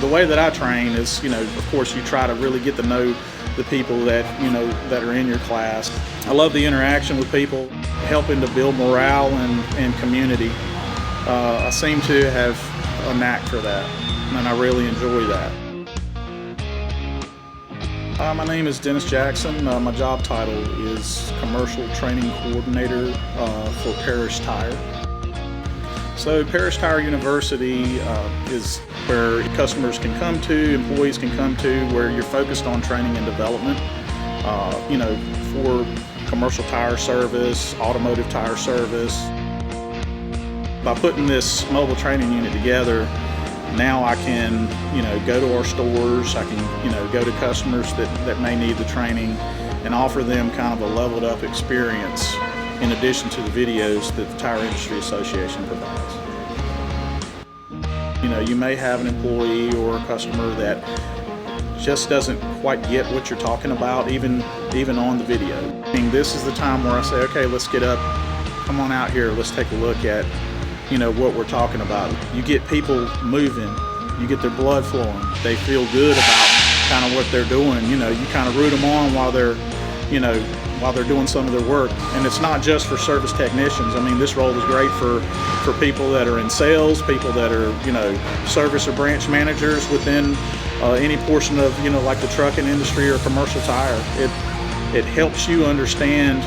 The way that I train is, of course, you try to really get to know the people that, that are in your class. I love the interaction with people, helping to build morale and community. I seem to have a knack for that, and I really enjoy that. My name is Dennis Jackson. My job title is Commercial Training Coordinator for Parrish Tire. So Parrish Tire University is where customers can come to, employees can come to, where you're focused on training and development, for commercial tire service, automotive tire service. By putting this mobile training unit together, now I can, go to our stores, I can, go to customers that may need the training and offer them kind of a leveled up experience in addition to the videos that the Tire Industry Association provides. You may have an employee or a customer that just doesn't quite get what you're talking about, even on the video. This is the time where I say, okay, let's get up, come on out here, let's take a look at what we're talking about. You get people moving, you get their blood flowing, they feel good about kind of what they're doing. You kind of root them on while they're doing some of their work. And it's not just for service technicians. This role is great for people that are in sales, people that are, service or branch managers within any portion of, like the trucking industry or commercial tire. It helps you understand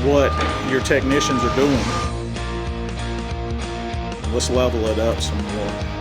what your technicians are doing. Let's level it up some more.